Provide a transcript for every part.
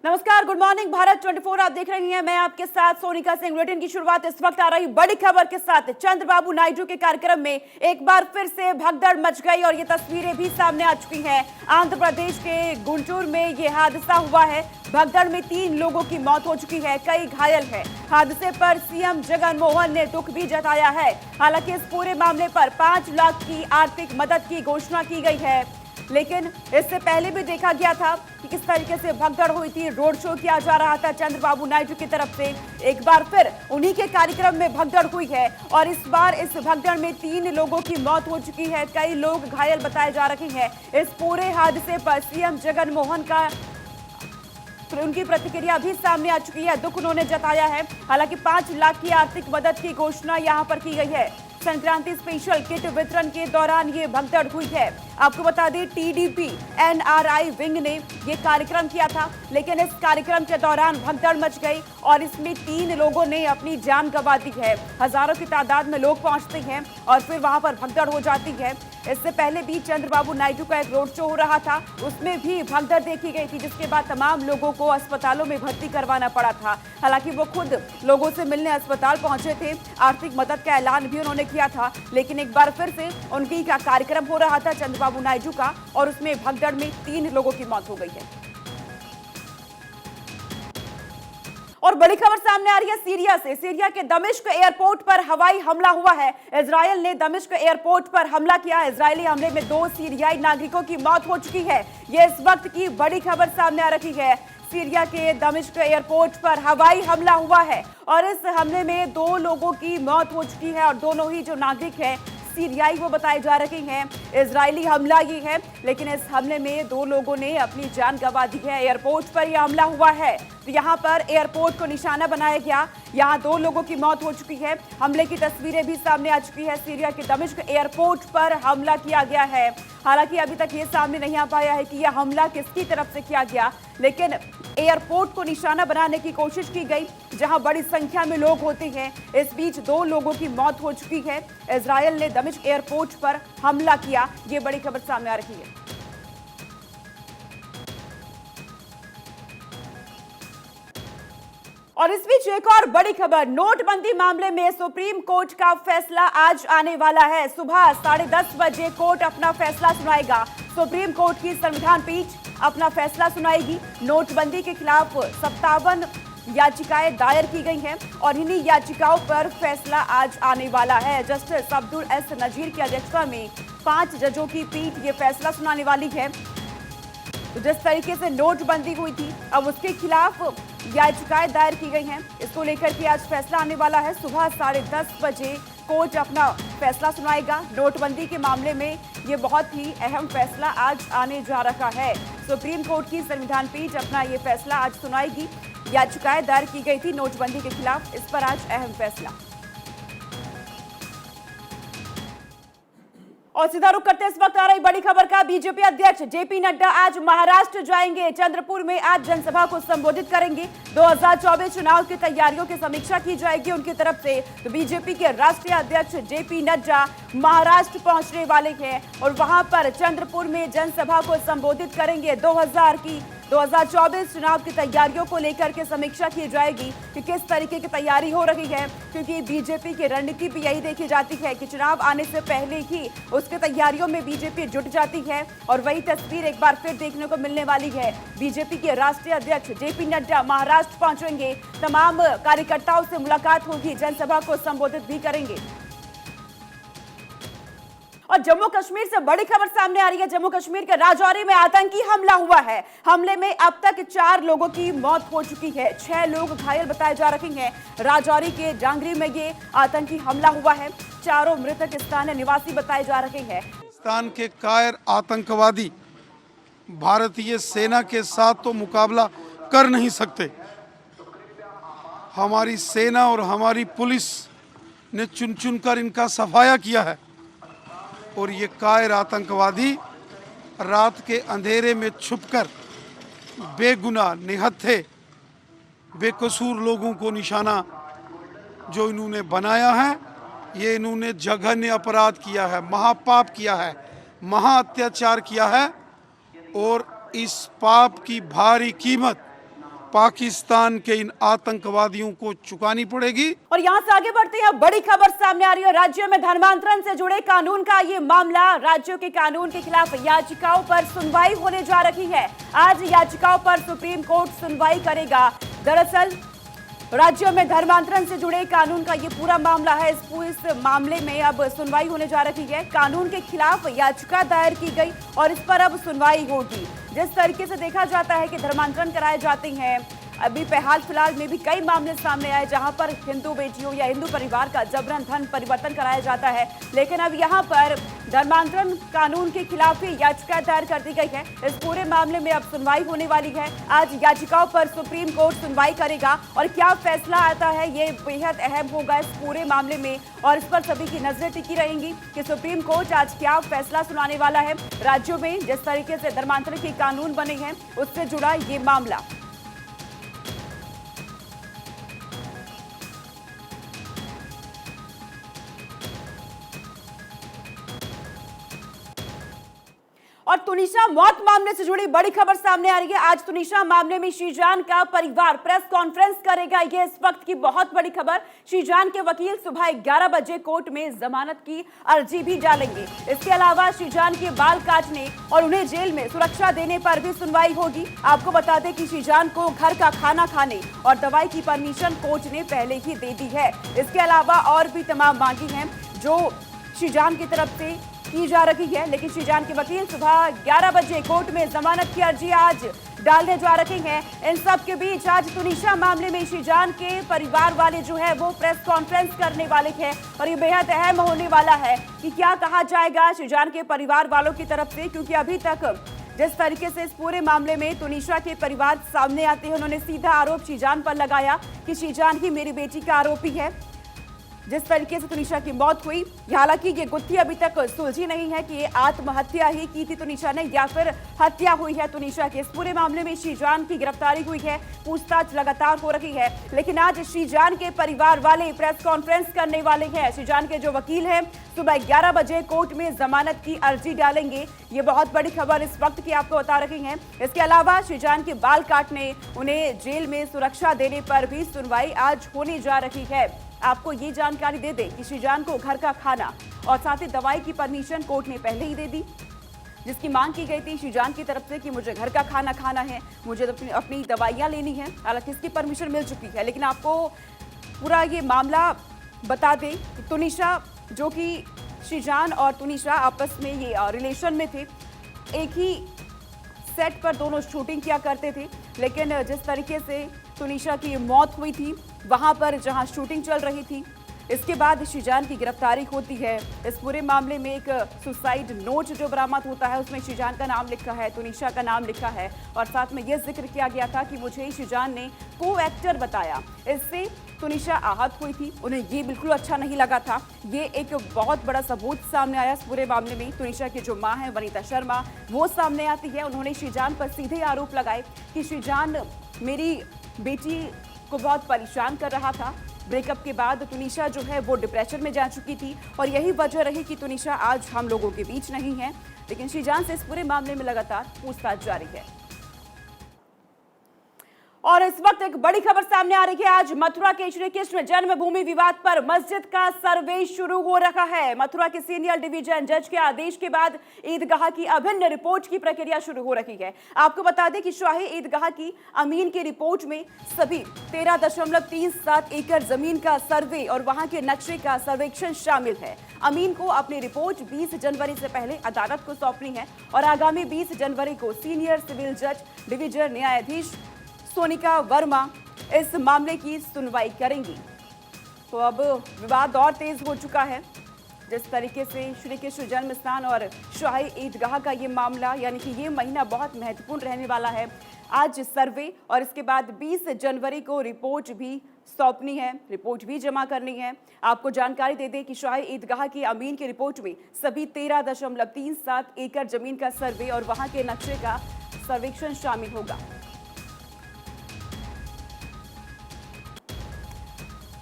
नमस्कार, good morning Bharat 24 आप देख रही हैं। मैं आपके साथ सोनिका सिंह। बुलेटिन की शुरुआत इस वक्त आ रही बड़ी खबर के साथ। चंद्रबाबू नायडू के कार्यक्रम में एक बार फिर से भगदड़ मच गई और ये तस्वीरें भी सामने आ चुकी हैं। आंध्र प्रदेश के गुंटूर में ये हादसा हुआ है। भगदड़ में 3 लोगों की मौत हो चुकी है, कई घायल हैं। हादसे पर सीएम जगन मोहन ने दुख भी जताया है। हालांकि इस पूरे मामले पर 5 लाख की आर्थिक मदद की घोषणा की गई है, लेकिन इससे पहले भी देखा गया था कि किस तरीके से भगदड़ हुई थी। रोड शो किया जा रहा था चंद्रबाबू नायडू की तरफ से। एक बार फिर उन्हीं के कार्यक्रम में भगदड़ हुई है और इस बार इस भगदड़ में 3 लोगों की मौत हो चुकी है, कई लोग घायल बताए जा रहे हैं। इस पूरे हादसे पर सीएम जगन मोहन का उनकी प्रतिक्रिया भी सामने आ चुकी है, दुख उन्होंने जताया है। हालांकि 5 लाख की आर्थिक मदद की घोषणा यहां पर की गई है। संक्रांति स्पेशल किट वितरण के दौरान ये भगदड़ हुई है। आपको बता दें, टीडीपी एनआरआई विंग ने ये कार्यक्रम किया था, लेकिन इस कार्यक्रम के दौरान भगदड़ मच गई और इसमें 3 लोगों ने अपनी जान गंवा दी है। हजारों की तादाद में लोग पहुंचते हैं और फिर वहां पर भगदड़ हो जाती है। इससे पहले भी चंद्रबाबू नायडू का एक रोड शो हो रहा था, उसमें भी भगदड़ देखी गई थी, जिसके बाद तमाम लोगों को अस्पतालों में भर्ती करवाना पड़ा था। हालांकि वो खुद लोगों से मिलने अस्पताल पहुंचे थे। आर्थिक मदद का ऐलान भी उन्होंने किया था, लेकिन एक बार फिर से उनकी का कार्यक्रम हो रहा था चंद्रबाबू नायडू का और उसमें भगदड़ में 3 लोगों की मौत हो गई है। और बड़ी खबर सामने आ रही है सीरिया से। सीरिया के दमिश्क एयरपोर्ट पर हवाई हमला हुआ है। इजरायल ने दमिश्क एयरपोर्ट पर हमला किया। इजरायली हमले में 2 सीरियाई नागरिकों की मौत हो चुकी है। यह इस वक्त की बड़ी खबर सामने आ रही है। सीरिया के दमिश्क एयरपोर्ट पर हवाई हमला हुआ है और इस हमले में 2 लोगों की मौत हो चुकी है और दोनों ही जो नागरिक हैं सीरियाई वो बताए जा रहे हैं। इजरायली हमला ये है, लेकिन इस हमले में 2 लोगों ने अपनी जान गंवा दी है। एयरपोर्ट पर यह हमला हुआ है, तो यहाँ पर एयरपोर्ट को निशाना बनाया गया। यहाँ 2 लोगों की मौत हो चुकी है। हमले की तस्वीरें भी सामने आ चुकी है। सीरिया के दमिश्क एयरपोर्ट पर हमला किया गया है। हालांकि अभी तक ये सामने नहीं आ पाया है कि यह हमला किसकी तरफ से किया गया, लेकिन एयरपोर्ट को निशाना बनाने की कोशिश की गई, जहां बड़ी संख्या में लोग होते हैं। इस बीच 2 लोगों की मौत हो चुकी है। इजरायल ने दमिश्क एयरपोर्ट पर हमला किया, ये बड़ी खबर सामने आ रही है। और इस बीच एक और बड़ी खबर, नोटबंदी मामले में सुप्रीम कोर्ट का फैसला आज आने वाला है। सुबह 10:30 बजे कोर्ट अपना फैसला सुनाएगा। सुप्रीम कोर्ट की संविधान पीठ अपना फैसला सुनाएगी। नोटबंदी के खिलाफ 57 याचिकाएं दायर की गई हैं और इन्हीं याचिकाओं पर फैसला आज आने वाला है। जस्टिस अब्दुल एस नजीर की अध्यक्षता में 5 जजों की पीठ ये फैसला सुनाने वाली है। तो जिस तरीके से नोटबंदी हुई थी, अब उसके खिलाफ याचिकाएं दायर की गई हैं। इसको लेकर के आज फैसला आने वाला है। सुबह 10:30 बजे कोर्ट अपना फैसला सुनाएगा। नोटबंदी के मामले में ये बहुत ही अहम फैसला आज आने जा रहा है। सुप्रीम कोर्ट की संविधान पीठ अपना ये फैसला आज सुनाएगी। याचिकाएं दायर की गई थी नोटबंदी के खिलाफ, इस पर आज अहम फैसला। और सीधा रुख करते इस वक्त आ रही बड़ी खबर का। बीजेपी अध्यक्ष जेपी नड्डा आज महाराष्ट्र जाएंगे। चंद्रपुर में आज जनसभा को संबोधित करेंगे। 2024 चुनाव की तैयारियों की समीक्षा की जाएगी उनकी तरफ से। तो बीजेपी के राष्ट्रीय अध्यक्ष जेपी नड्डा महाराष्ट्र पहुंचने वाले हैं और वहां पर चंद्रपुर में जनसभा को संबोधित करेंगे। 2024 चुनाव की तैयारियों को लेकर के समीक्षा की जाएगी कि किस तरीके की तैयारी हो रही है, क्योंकि बीजेपी की रणनीति भी यही देखी जाती है कि चुनाव आने से पहले ही उसके तैयारियों में बीजेपी जुट जाती है और वही तस्वीर एक बार फिर देखने को मिलने वाली है। बीजेपी के राष्ट्रीय अध्यक्ष जेपी नड्डा महाराष्ट्र पहुंचेंगे, तमाम कार्यकर्ताओं से मुलाकात होगी, जनसभा को संबोधित भी करेंगे। और जम्मू कश्मीर से बड़ी खबर सामने आ रही है। जम्मू कश्मीर के राजौरी में आतंकी हमला हुआ है। हमले में अब तक 4 लोगों की मौत हो चुकी है, 6 लोग घायल बताए जा रहे हैं। राजौरी के जांगरी में ये आतंकी हमला हुआ है। चारों मृतक स्थानीय निवासी बताए जा रहे हैं। पाकिस्तान के कायर आतंकवादी भारतीय सेना के साथ तो मुकाबला कर नहीं सकते। हमारी सेना और हमारी पुलिस ने चुन चुन कर इनका सफाया किया है और ये कायर आतंकवादी रात के अंधेरे में छुपकर बेगुनाह निहत्थे बेकसूर लोगों को निशाना जो इन्होंने बनाया है, ये इन्होंने जघन्य अपराध किया है, महापाप किया है, महा अत्याचार किया है और इस पाप की भारी कीमत पाकिस्तान के इन आतंकवादियों को चुकानी पड़ेगी। और यहां से आगे बढ़ते हैं, बड़ी खबर सामने आ रही है। राज्य में धर्मांतरण से जुड़े कानून का ये मामला, राज्यों के कानून के खिलाफ याचिकाओं पर सुनवाई होने जा रही है। आज याचिकाओं पर सुप्रीम कोर्ट सुनवाई करेगा। दरअसल राज्यों में धर्मांतरण से जुड़े कानून का ये पूरा मामला है। इस मामले में अब सुनवाई होने जा रही है। कानून के खिलाफ याचिका दायर की गई और इस पर अब सुनवाई होगी। जिस तरीके से देखा जाता है कि धर्मांतरण कराए जाते हैं, अभी हाल फिलहाल में भी कई मामले सामने आए जहां पर हिंदू बेटियों या हिंदू परिवार का जबरन धन परिवर्तन कराया जाता है, लेकिन अब यहां पर धर्मांतरण कानून के खिलाफ ही याचिका दायर कर दी गई है। इस पूरे मामले में अब सुनवाई होने वाली है। आज याचिकाओं पर सुप्रीम कोर्ट सुनवाई करेगा और क्या फैसला आता है ये बेहद अहम होगा इस पूरे मामले में, और इस पर सभी की नजरें टिकी रहेंगी कि सुप्रीम कोर्ट आज क्या फैसला सुनाने वाला है। राज्यों में जिस तरीके से धर्मांतरण के कानून बने हैं उससे जुड़ा ये मामला। और तुनिशा मौत मामले से जुड़ी बड़ी खबर सामने आ रही है। आज तुनिशा मामले में शीजान का परिवार प्रेस कॉन्फ्रेंस करेगा। यह इस वक्त की बहुत बड़ी खबर। शीजान के वकील सुबह 11 बजे कोर्ट में जमानत की अर्जी भी डालेंगे। इसके अलावा शीजान के बाल काटने और उन्हें जेल में सुरक्षा देने पर भी सुनवाई होगी। आपको बता दें कि शीजान को घर का खाना खाने और दवाई की परमिशन कोर्ट ने पहले ही दे दी है। इसके अलावा और भी तमाम मांगी हैं जो शीजान की तरफ से की जा रही है, लेकिन शीजान के वकील सुबह 11 बजे कोर्ट में जमानत की अर्जी आज डालने जा रहे हैं। इन सब के बीच आज तुनिशा मामले में शीजान के परिवार वाले जो है वो प्रेस कॉन्फ्रेंस करने वाले हैं और ये बेहद अहम होने वाला है कि क्या कहा जाएगा शीजान के परिवार वालों की तरफ से, क्योंकि अभी तक जिस तरीके से इस पूरे मामले में तुनिशा के परिवार सामने आते हैं, उन्होंने सीधा आरोप शीजान पर लगाया कि शीजान ही मेरी बेटी का आरोपी है। जिस तरीके से तुनिशा की मौत हुई, हालांकि ये गुत्थी अभी तक सुलझी नहीं है कि ये आत्महत्या ही की थी तुनिशा ने या फिर हत्या हुई है तुनिशा के। इस पूरे मामले में शीजान की गिरफ्तारी हुई है, पूछताछ लगातार हो रही है, लेकिन आज शीजान के परिवार वाले प्रेस कॉन्फ्रेंस करने वाले हैं। शीजान के जो वकील हैं सुबह 11 बजे कोर्ट में जमानत की अर्जी डालेंगे। ये बहुत बड़ी खबर इस वक्त की आपको बता रही हैं। इसके अलावा शीजान के बाल काटने, उन्हें जेल में सुरक्षा देने पर भी सुनवाई आज होने जा रही है। आपको ये जानकारी दे दें कि शीजान को घर का खाना और साथ ही दवाई की परमिशन कोर्ट ने पहले ही दे दी, जिसकी मांग की गई थी शीजान की तरफ से कि मुझे घर का खाना खाना है, मुझे अपनी दवाइयां लेनी है। हालांकि इसकी परमिशन मिल चुकी है, लेकिन आपको पूरा ये मामला बता दें कि तुनिशा, जो कि शीजान और तुनिशा आपस में ये रिलेशन में थे, एक ही सेट पर दोनों शूटिंग किया करते थे, लेकिन जिस तरीके से तुनिशा की मौत हुई थी वहां पर जहां शूटिंग चल रही थी, इसके बाद शीजान की गिरफ्तारी होती है। इस पूरे मामले में एक सुसाइड नोट जो बरामद होता है उसमें शीजान का नाम लिखा है, तुनिशा का नाम लिखा है और साथ में यह जिक्र किया गया था कि मुझे शीजान ने को एक्टर बताया। इससे तुनिशा आहत हुई थी, उन्हें ये बिल्कुल अच्छा नहीं लगा था। ये एक बहुत बड़ा सबूत सामने आया इस पूरे मामले में। तुनिशा की जो मां है वनिता शर्मा, वो सामने आती है। उन्होंने शीजान पर सीधे आरोप लगाए कि शीजान मेरी बेटी को बहुत परेशान कर रहा था। ब्रेकअप के बाद तुनिशा जो है वो डिप्रेशन में जा चुकी थी और यही वजह रही कि तुनिशा आज हम लोगों के बीच नहीं है। लेकिन शीजान से इस पूरे मामले में लगातार पूछताछ जारी है। और इस वक्त एक बड़ी खबर सामने आ रही है। आज मथुरा के श्री कृष्ण जन्मभूमि विवाद पर मस्जिद का सर्वे शुरू हो रहा है। मथुरा के सीनियर डिवीजन जज के आदेश के बाद ईदगाह की अभिन्न रिपोर्ट की प्रक्रिया शुरू हो रही है। आपको बता दें कि शाही ईदगाह की अमीन की रिपोर्ट में सभी 13.37 एकड़ जमीन का सर्वे और वहां के नक्शे का सर्वेक्षण शामिल है। अमीन को अपनी रिपोर्ट 20 जनवरी से पहले अदालत को सौंपनी है और आगामी 20 जनवरी को सीनियर सिविल जज डिवीजन न्यायाधीश सोनिका वर्मा इस मामले की सुनवाई करेंगी। तो अब विवाद और तेज हो चुका है। जिस तरीके से श्री कृष्ण जन्म स्थान और शाही ईदगाह का ये मामला, यानी कि ये महीना बहुत महत्वपूर्ण रहने वाला है। आज सर्वे और इसके बाद 20 जनवरी को रिपोर्ट भी सौंपनी है, रिपोर्ट भी जमा करनी है। आपको जानकारी दे दें कि शाही ईदगाह की अमीन की रिपोर्ट में सभी 13.37 एकड़ जमीन का सर्वे और वहां के नक्शे का सर्वेक्षण शामिल होगा।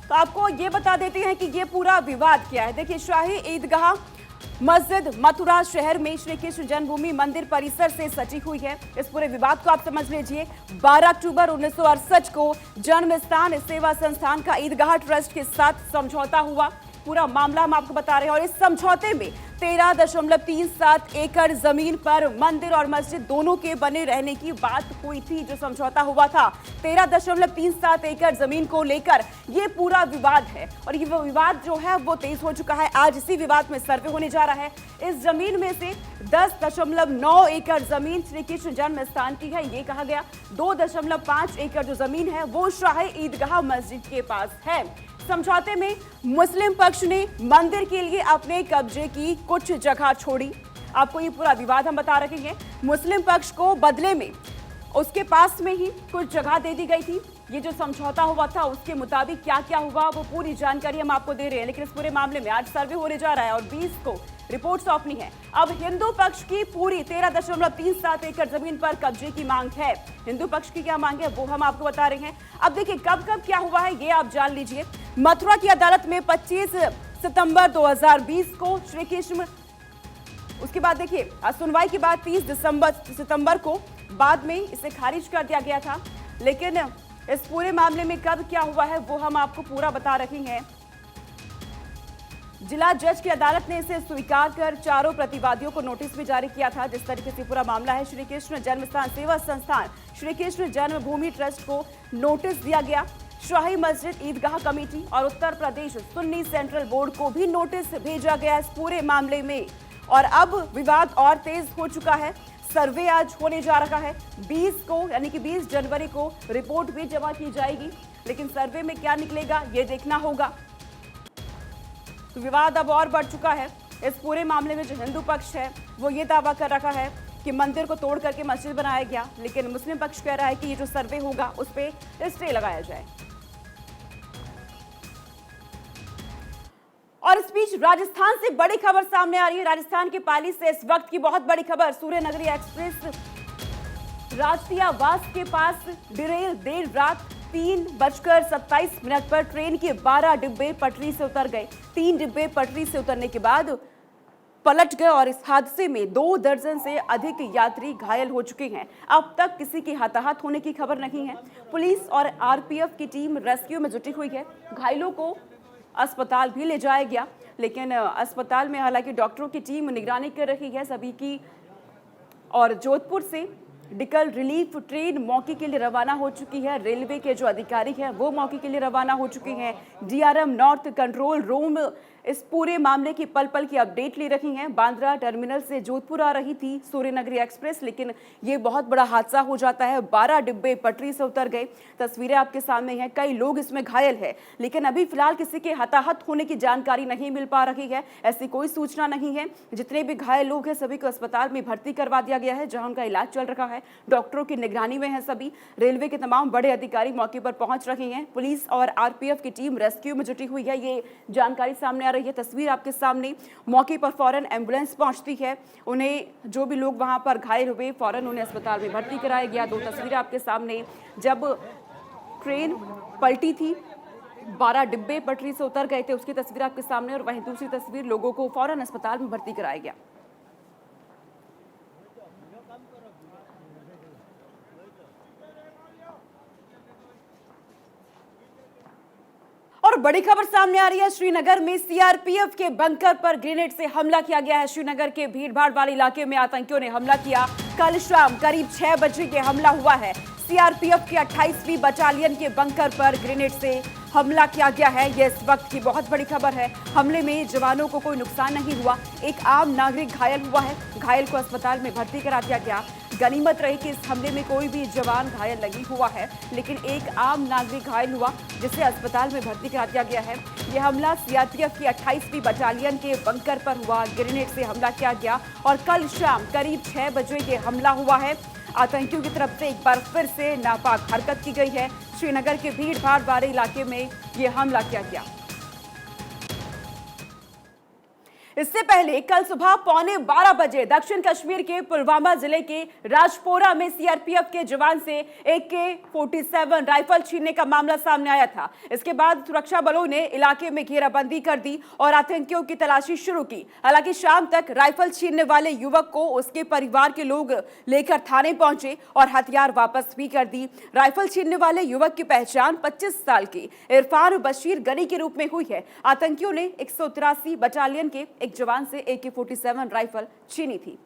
तो आपको ये बता देते हैं कि ये पूरा विवाद क्या है। देखिए, शाही ईदगाह मस्जिद मथुरा शहर में श्री कृष्ण जन्मभूमि मंदिर परिसर से सजी हुई है। इस पूरे विवाद को आप समझ लीजिए। 12 अक्टूबर 1968 को जन्म स्थान सेवा संस्थान का ईदगाह ट्रस्ट के साथ समझौता हुआ। पूरा मामला हम आपको बता रहे हैं और इस समझौते में 13.37 एकड़ जमीन पर मंदिर और मस्जिद दोनों के बने रहने की बात हुई थी। जो समझौता हुआ था 13.37 एकड़ जमीन को लेकर ये पूरा विवाद है और ये विवाद जो है वो तेज हो चुका है। आज इसी विवाद में सर्वे होने जा रहा है। इस जमीन में से 10.9 एकड़ जमीन श्री कृष्ण जन्म स्थान की है, ये कहा गया। 2.5 एकड़ जो जमीन है वो शाही ईदगाह मस्जिद के पास है। समझौते में मुस्लिम पक्ष ने मंदिर के लिए अपने कब्जे की कुछ जगह छोड़ी। आपको ये पूरा विवाद हम बता रहे हैं। मुस्लिम पक्ष को बदले में उसके पास में ही कुछ जगह दे दी गई थी। ये जो समझौता हुआ था उसके मुताबिक क्या क्या हुआ वो पूरी जानकारी हम आपको दे रहे हैं। लेकिन इस पूरे मामले में आज सर्वे होने जा रहा है और 20 को रिपोर्ट सौंपनी है। अब हिंदू पक्ष की पूरी 13.37 एकड़ जमीन पर कब्जे की मांग है। हिंदू पक्ष की क्या मांग है वो हम आपको बता रहे हैं। अब देखिए कब कब क्या हुआ है ये आप जान लीजिए। मथुरा की अदालत में 25 सितंबर 2020 को श्री कृष्ण, उसके बाद देखिए सुनवाई के बाद 30 सितंबर को बाद में इसे खारिज कर दिया गया था। लेकिन इस पूरे मामले में कब क्या हुआ है वो हम आपको पूरा बता रहे हैं। जिला जज की अदालत ने इसे स्वीकार कर चारों प्रतिवादियों को नोटिस भी जारी किया था। जिस तरीके से पूरा मामला है, श्री कृष्ण जन्मस्थान सेवा संस्थान श्री कृष्ण जन्मभूमि ट्रस्ट को नोटिस दिया गया। शाही मस्जिद ईदगाह कमेटी और उत्तर प्रदेश सुन्नी सेंट्रल बोर्ड को भी नोटिस भेजा गया इस पूरे मामले में। और अब विवाद और तेज हो चुका है। सर्वे आज होने जा रहा है 20 को, यानी कि 20 जनवरी को रिपोर्ट भी जमा की जाएगी। लेकिन सर्वे में क्या निकलेगा ये देखना होगा। तो विवाद अब और बढ़ चुका है। इस पूरे मामले में जो हिंदू पक्ष है वो ये दावा कर रहा है कि मंदिर को तोड़ करके मस्जिद बनाया गया, लेकिन मुस्लिम पक्ष कह रहा है कि ये जो सर्वे होगा उस पर स्टे लगाया जाए। और इस बीच राजस्थान से बड़ी खबर सामने आ रही है। राजस्थान के पाली से इस वक्त की बहुत बड़ी खबर। सूर्यनगरी एक्सप्रेस राजतियावास के पास डिरेल देर रात 3:27 पर ट्रेन के 12 डिब्बे पटरी से उतर गए। 3 डिब्बे पटरी से उतरने के बाद पलट गए और इस हादसे में 2 दर्जन से अधिक यात्री घायल हो चुके हैं। अब तक किसी के हताहत होने की खबर नहीं है। पुलिस और आरपीएफ की टीम रेस्क्यू में जुटी हुई है। घायलों को अस्पताल भी ले जाया गया, लेकिन अस्पताल में हालांकि डॉक्टरों की टीम निगरानी कर रही है सभी की। और जोधपुर से डिकल रिलीफ ट्रेन मौके के लिए रवाना हो चुकी है। रेलवे के जो अधिकारी हैं वो मौके के लिए रवाना हो चुके हैं। डीआरएम नॉर्थ कंट्रोल रूम इस पूरे मामले की पल पल की अपडेट ले रही हैं। बांद्रा टर्मिनल से जोधपुर आ रही थी सूर्यनगरी एक्सप्रेस, लेकिन ये बहुत बड़ा हादसा हो जाता है। 12 डिब्बे पटरी से उतर गए। तस्वीरें आपके सामने हैं। कई लोग इसमें घायल हैं, लेकिन अभी फिलहाल किसी के हताहत होने की जानकारी नहीं मिल पा रही है। ऐसी कोई सूचना नहीं है। जितने भी घायल लोग हैं सभी को अस्पताल में भर्ती करवा दिया गया है, जहां उनका इलाज चल रहा है। डॉक्टरों की निगरानी में है सभी। रेलवे के तमाम बड़े अधिकारी मौके पर पहुंच रहे हैं। पुलिस और आरपीएफ की टीम रेस्क्यू में जुटी हुई है। ये जानकारी सामने आ रही है। तस्वीर आपके सामने। मौके पर फौरन एम्बुलेंस पहुंचती है। उन्हें जो भी लोग वहां पर घायल हुए फौरन उन्हें अस्पताल में भर्ती कराया गया। 2 तस्वीरें आपके सामने। जब ट्रेन पलटी थी 12 डिब्बे पटरी से उतर गए थे, उसकी तस्वीर आपके सामने। और वहीं दूसरी तस्वीर, लोगों को फौरन अस्पताल में भर्ती कराया गया। और बड़ी खबर सामने आ रही है। श्रीनगर में सीआरपीएफ के बंकर पर ग्रेनेड से हमला किया गया है। श्रीनगर के भीड़भाड़ वाले इलाके में आतंकियों ने हमला किया। कल शाम करीब 6 बजे ये हमला हुआ है। सीआरपीएफ के 28वीं बटालियन के बंकर पर ग्रेनेड से हमला किया गया है। यह इस वक्त की बहुत बड़ी खबर है। हमले में जवानों को कोई नुकसान नहीं हुआ। एक आम नागरिक घायल हुआ है। घायल को अस्पताल में भर्ती करा दिया गया। गनीमत रही कि इस हमले में कोई भी जवान घायल नहीं हुआ है, लेकिन एक आम नागरिक घायल हुआ जिसे अस्पताल में भर्ती करा दिया गया है। यह हमला सीआरपीएफ की 28वीं बटालियन के बंकर पर हुआ। ग्रेनेड से हमला किया गया और कल शाम करीब 6 बजे ये हमला हुआ है। आतंकियों की तरफ से एक बार फिर से नापाक हरकत की गई है। श्रीनगर के भीड़ भाड़ वाले इलाके में यह हमला किया गया। इससे पहले कल सुबह 11:15 बजे दक्षिण कश्मीर के पुलवामा जिले के राजपोरा में सीआरपीएफ के जवान से AK-47 राइफल छीनने का मामला सामने आया था। इसके बाद सुरक्षा बलों ने इलाके में घेराबंदी कर दी और आतंकियों की तलाशी शुरू की। हालांकि शाम तक राइफल छीनने वाले युवक को उसके परिवार के लोग लेकर थाने पहुंचे और हथियार वापस भी कर दी। राइफल छीनने वाले युवक की पहचान 25 साल के इरफान बशीर गनी के रूप में हुई है। आतंकियों ने 183 बटालियन के एक जवान से AK-47 राइफल छीनी थी।